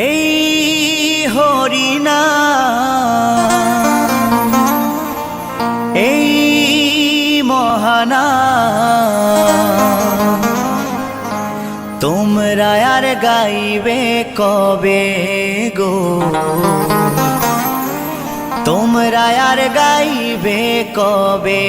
এই হরিনাম, এই মহানাম, তোমরা আর গাইবে কবে গো, তোমরা আর গাইবে কবে।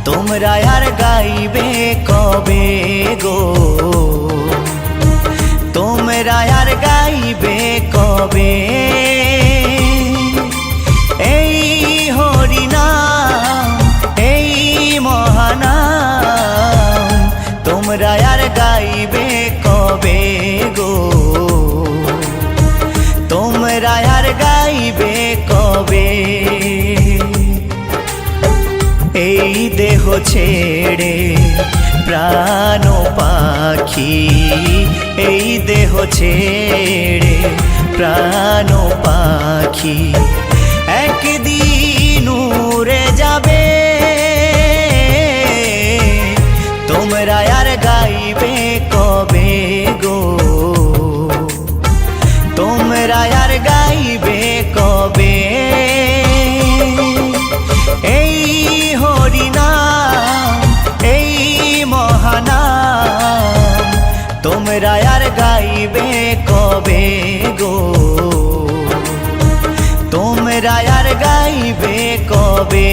তোমরা আর গাইবে কবে গো, তোমরা আর গাইবে কবে। এই হরিনাম, এই মহানাম, তোমরা আর গাইবে কবে গো, তোমরা আর গাইবে কবে। এই দেহ ছেড়ে প্রাণ পাখি, এই দেহ ছেড়ে প্রাণ পাখি, একদিন উড়ে যাবে। তোমরা আর গাইবে কবে গো, তোমরা আর গাইবে কবে। এই হরিনাম, এই মহানাম, তোমরা আর গাইবে কবে গো, তোমরা আর গাইবে কবে।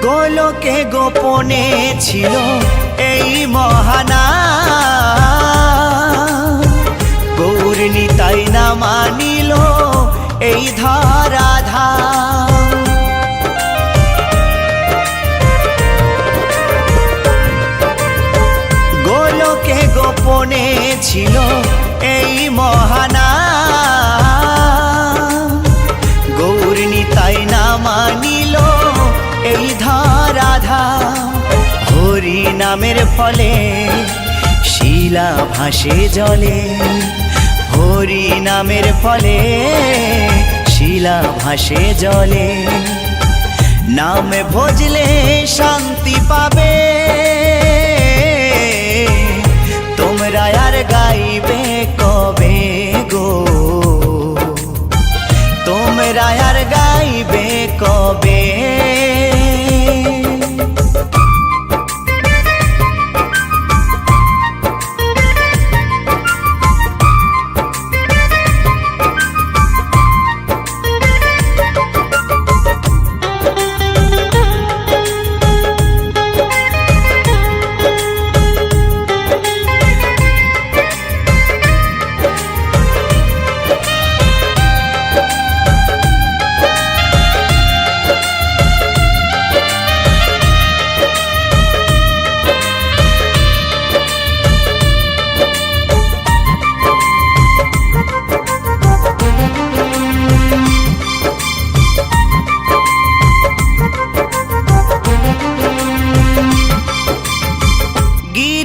গোলকে গোপনে ছিল এই মহানাম, গৌর নিতাই না মানিল এই ধরাধাম। গোলকে গোপনে ছিল এই মহানাম, গৌর নিতাই না মানিল এই ধরাধাম। হরি নামের ফলে শিলা ভাসে জলে, হরি নামের ফলে শিলা ভাসে জলে। নাম ভজলে শান্তি পাবে, তোমরা আর গাইবে কবে গো, তোমরা আর গাইবে কবে।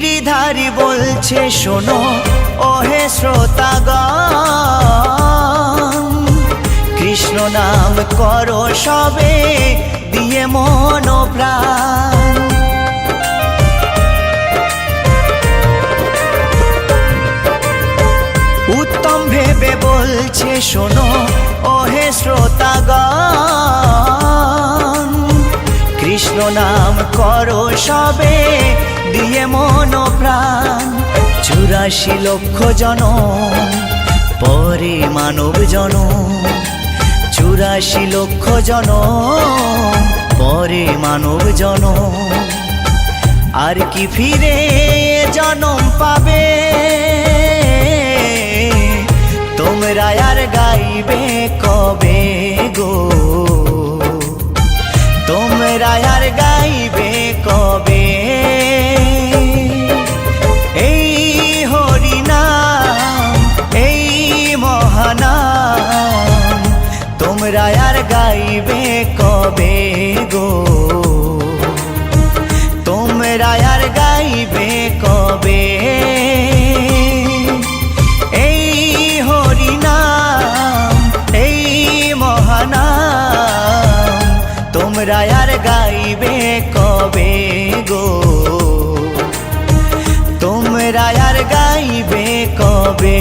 গিরিধারী বলছে শোনো ওহে শ্রোতাগণ, কৃষ্ণ নাম করো সবে দিয়ে মন প্রাণ। উত্তম ভেবে বলছে শোনো ওহে শ্রোতাগণ, কৃষ্ণ নাম করো সবে দিয়ে মন প্রাণ। 84 লক্ষ জনম পরে মানব জনম, 84 লক্ষ জনম পরে মানব জনম, আর কি ফিরে জনম পাবে তোমরা আর গাইবে কবে গো, তোমরা আর গাইবে কবে। এই হরিনাম এই মহানাম তোমরা আর গাইবে কবে গো, তোমরা আর গাইবে কবে। এই হরিনাম এই মহানাম তোমরা আর গাইবে কবে গো, তোমরা আর গাইবে কবে।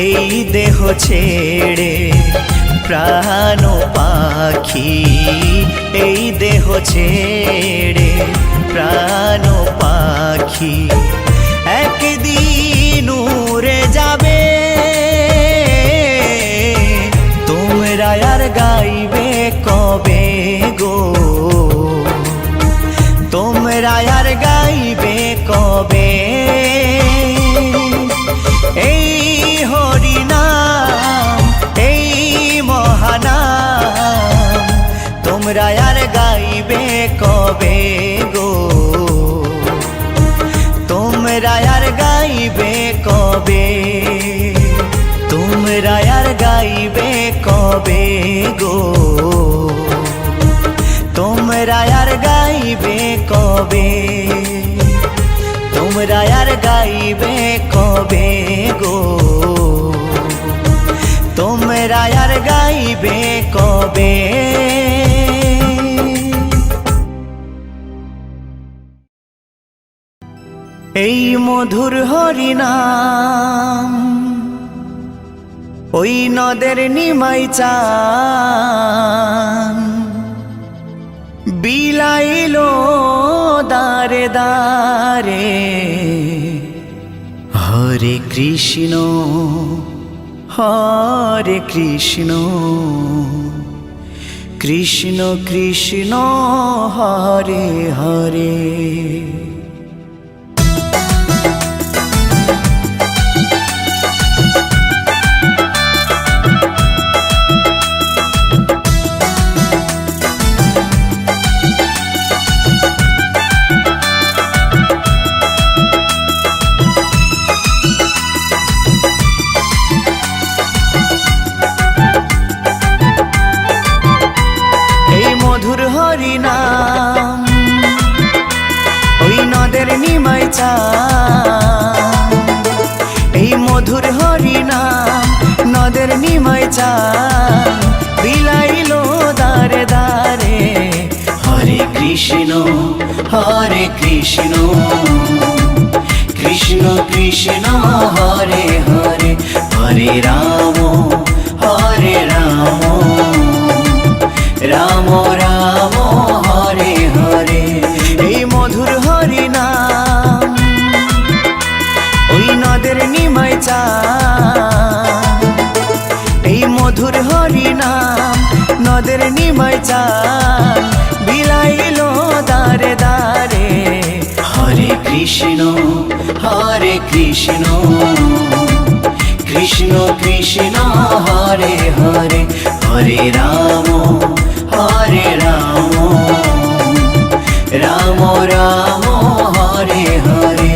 এই দেহ ছেড়ে প্রাণ পাখি, এই দেহ ছেড়ে প্রাণ পাখি একদিন উড়ে যাবে, তোমরা আর গাইবে কবে গো, তোমরা আর গাইবে কবে। এই হরিনাম এই মহানাম তোমরা আর গাইবে কবে গো, তোমরা আর গাইবে কবে, তোমরা আর গাইবে কবে গো, তোমরা আর গাইবে কবে, তোমরা আর গাইবে কবে গো, তোমরা আর গাইবে কবে। এই মধুর হরিনাম ওই নদের নিমাই চান, বিলাইলো দারে দারে। হরে কৃষ্ণ হরে কৃষ্ণ কৃষ্ণ কৃষ্ণ হরে হরে। হরিনাম ওই নদের নিমাই চান, এই মধুর হরিনাম নদের নিমাই চান, বিলাইলো দারে দারে। হরে কৃষ্ণ কৃষ্ণ কৃষ্ণ হরে হরে, হরে রাম রাম রাম হরে হরে। এই মধুর হরিনাম ওই নদের নিমাই চান, এই মধুর হরিনাম নদের নিমাই চান, বিলাইলো দারে দারে। হরে কৃষ্ণ কৃষ্ণ কৃষ্ণ হরে হরে, হরে রাম রাম রাম হরে হরে।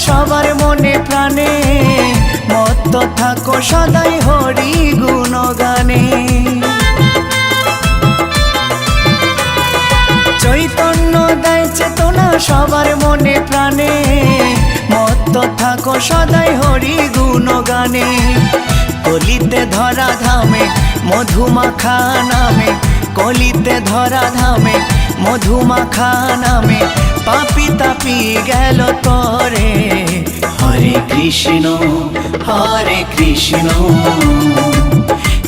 সবার মনে প্রাণে, মত্ত থাকো সদাই হরি গুণগানে। চৈতন্য দেয় চেতনা সবার মনে প্রাণে, মত্ত থাকো সদাই হরি গুণগানে। কলিতে ধরা ধামে মধুমাখা নামে, কলিতে ধরা ধামে মধুমাখা নামে, পাপি তাপি গেল তরে। হরে কৃষ্ণ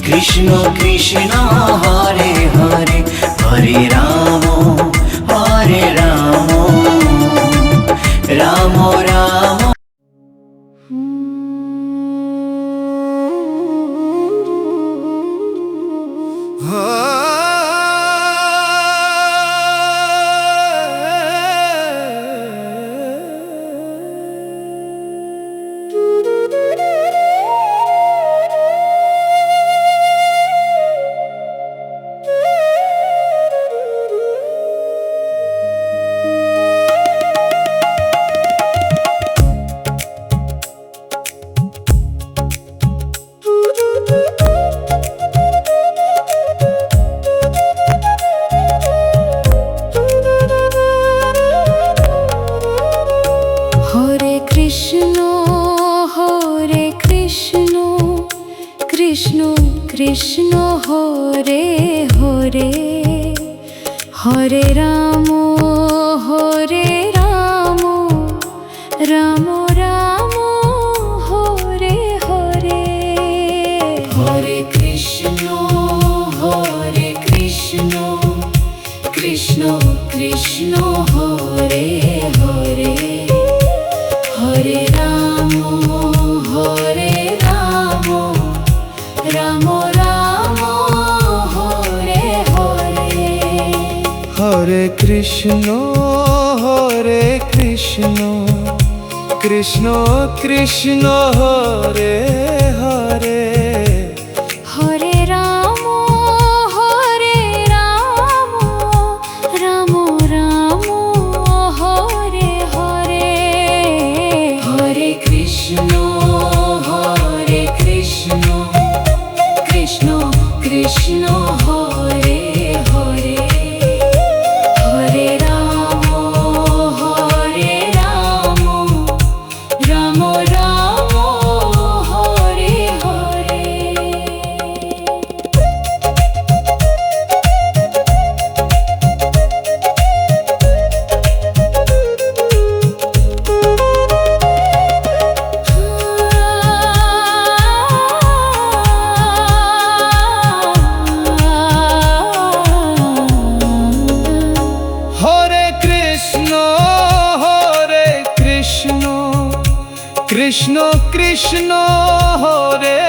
কৃষ্ণ কৃষ্ণ হরে হরে, হরে রাম রাম রাম। কৃষ্ণ হরে হরে, হরে রাম রাম রাম হরে হরে। হরে কৃষ্ণ কৃষ্ণ কৃষ্ণ হরে হরে, হরে রাম রাম রাম হরে হরে। হরে কৃষ্ণ কৃষ্ণ কৃষ্ণ হরে হরে, হরে রাম রাম রাম হরে হরে। হরে কৃষ্ণ কৃষ্ণ কৃষ্ণ হরে হরে, হরে রাম রাম রাম হরে হরে। কৃষ্ণ কৃষ্ণ হরে